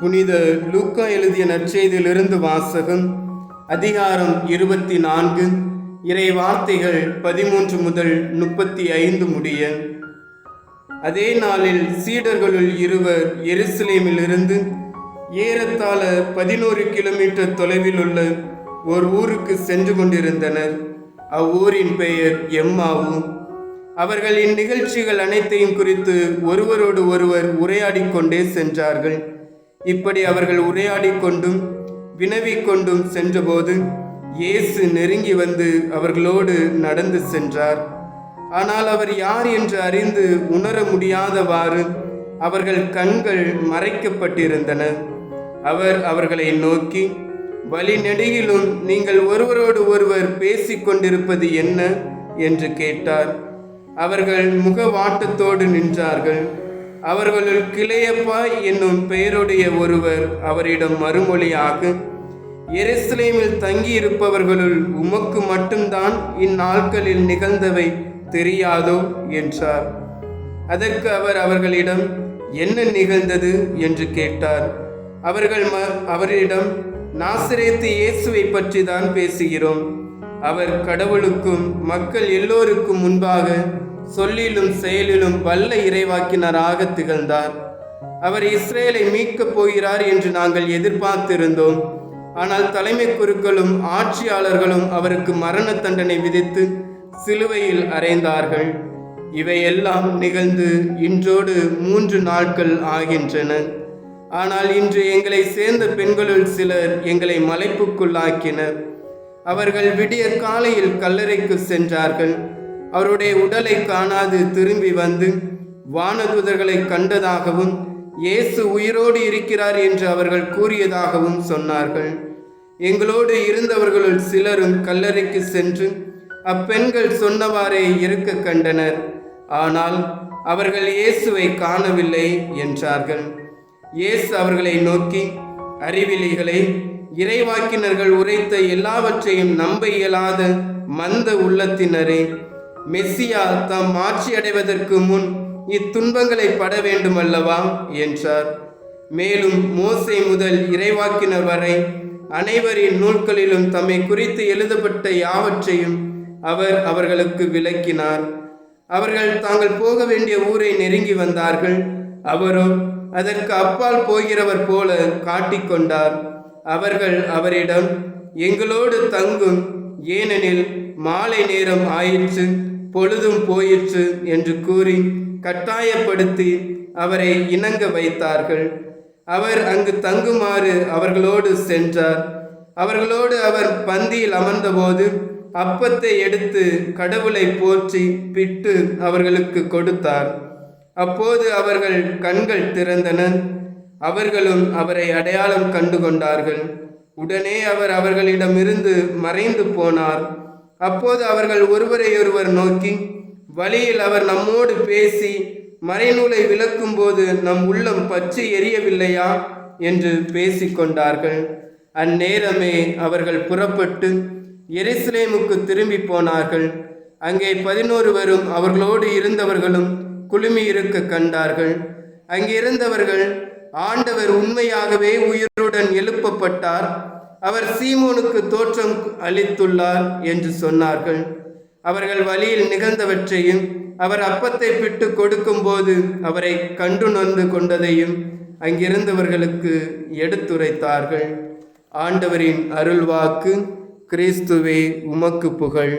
புனித லூக்கா எழுதிய நற்செய்தியிலிருந்து வாசகம். அதிகாரம் 24, இறை வார்த்தைகள் 13 முதல் 35 முடிய. அதே நாளில் சீடர்களுள் இருவர் எருசலேமிலிருந்து ஏறத்தாழ 11 கிலோமீட்டர் தொலைவில் உள்ள ஒரு ஊருக்கு சென்று கொண்டிருந்தனர். அவ்வூரின் பெயர் எம்மாவு. அவர்கள் இந்நிகழ்ச்சிகள் அனைத்தையும் குறித்து ஒருவரோடு ஒருவர் உரையாடிக் கொண்டே சென்றார்கள். இப்படி அவர்கள் உரையாடிக் கொண்டும் வினவிக்கொண்டும் சென்றபோது இயேசு நெருங்கி வந்து அவர்களோடு நடந்து சென்றார். ஆனால் அவர் யார் என்று அறிந்து உணர முடியாதவாறு அவர்கள் கண்கள் மறைக்கப்பட்டிருந்தன. அவர் அவர்களை நோக்கி, வழி நெடுகிலும் நீங்கள் ஒருவரோடு ஒருவர் பேசிக் கொண்டிருப்பது என்ன என்று கேட்டார். அவர்கள் முகவாட்டத்தோடு நின்றார்கள். அவர்களுள் கிளையப்பா என்னும் பெயருடைய ஒருவர் அவரிடம் மறுமொழியாக, எருசலேமில் தங்கியிருப்பவர்களுள் உமக்கு மட்டும்தான் இந்நாட்களில் நிகழ்ந்தவை தெரியாதோ என்றார். அதற்கு அவர் அவர்களிடம், என்ன நிகழ்ந்தது என்று கேட்டார். அவர்கள் அவரிடம், நாசரேத்து இயேசுவை பற்றி தான் பேசுகிறோம். அவர் கடவுளுக்கும் மக்கள் எல்லோருக்கும் முன்பாக சொல்லிலும் செயலிலும் வல்ல இறைவாக்கினராக திகழ்ந்தார். அவர் இஸ்ரேலை மீட்கப் போகிறார் என்று நாங்கள் எதிர்பார்த்திருந்தோம். ஆனால் தலைமை குருக்களும் ஆட்சியாளர்களும் அவருக்கு மரண தண்டனை விதித்து சிலுவையில் அறைந்தார்கள். இவையெல்லாம் நிகழ்ந்து இன்றோடு 3 நாட்கள் ஆகின்றன. ஆனால் இன்று எங்களை சேர்ந்த பெண்களுள் சிலர் எங்களை மலைப்புக்குள்ளாக்கினர். அவர்கள் விடிய காலையில் கல்லறைக்கு சென்றார்கள். அவருடைய உடலை காணாது திரும்பி வந்து வானதூதர்களை கண்டதாகவும் இயேசு உயிரோடு இருக்கிறார் என்று அவர்கள் கூறியதாகவும் சொன்னார்கள். எங்களோடு இருந்தவர்களுள் சிலரும் கல்லறைக்கு சென்று அப்பெண்கள் சொன்னவாறே இருக்க கண்டனர். ஆனால் அவர்கள் இயேசுவை காணவில்லை என்றார்கள். இயேசு அவர்களை நோக்கி, அறிவிலிகளே, இறைவாக்கினர்கள் உரைத்த எல்லாவற்றையும் நம்ப இயலாத மந்த உள்ளத்தினரே, மெஸ்ஸியா தாம் ஆட்சி அடைவதற்கு முன் இத்துன்பங்களை பட வேண்டுமல்லவா என்றார். மேலும் மோசே முதல் இறைவாக்கினர் வரை அனைவரின் நூல்களிலும் தம்மை குறித்து எழுதப்பட்ட யாவற்றையும் அவர் அவர்களுக்கு விளக்கினார். அவர்கள் தாங்கள் போக வேண்டிய ஊரை நெருங்கி வந்தார்கள். அவரோ அதற்கு அப்பால் போகிறவர் போல காட்டிக்கொண்டார். அவர்கள் அவரிடம், எங்களோடு தங்கும், ஏனெனில் மாலை நேரம் ஆயிற்று, பொழுதும் போயிற்று என்று கூறி கட்டாயப்படுத்தி அவரை இணங்க வைத்தார்கள். அவர் அங்கு தங்குமாறு அவர்களோடு சென்றார். அவர்களோடு அவர் பந்தியில் அமர்ந்தபோது அப்பத்தை எடுத்து கடவுளை போற்றி பிட்டு அவர்களுக்கு கொடுத்தார். அப்போது அவர்கள் கண்கள் திறந்தன. அவர்களும் அவரை அடையாளம் கண்டு கொண்டார்கள். உடனே அவர் அவர்களிடமிருந்து மறைந்து போனார். அப்போது அவர்கள் ஒருவரையொருவர் நோக்கி, வழியில் அவர் நம்மோடு பேசி மறைநூலை விளக்கும் போது நம் உள்ளம் பற்றி எரியவில்லையா என்று பேசிக்கொண்டார்கள். அந்நேரமே அவர்கள் புறப்பட்டு எருசலேமுக்கு திரும்பி போனார்கள். அங்கே 11 அவர்களோடு இருந்தவர்களும் குழுமி இருக்க கண்டார்கள். அங்கிருந்தவர்கள், ஆண்டவர் உண்மையாகவே உயிருடன் எழுப்பப்பட்டார், அவர் சீமோனுக்கு தோற்றம் அளித்துள்ளார் என்று சொன்னார்கள். அவர்கள் வழியில் நிகழ்ந்தவற்றையும் அவர் அப்பத்தை பிட்டு கொடுக்கும்போது அவரை கண்டு நொந்து கொண்டதையும் அங்கிருந்தவர்களுக்கு எடுத்துரைத்தார்கள். ஆண்டவரின் அருள்வாக்கு. கிறிஸ்துவே உமக்கு புகழ்.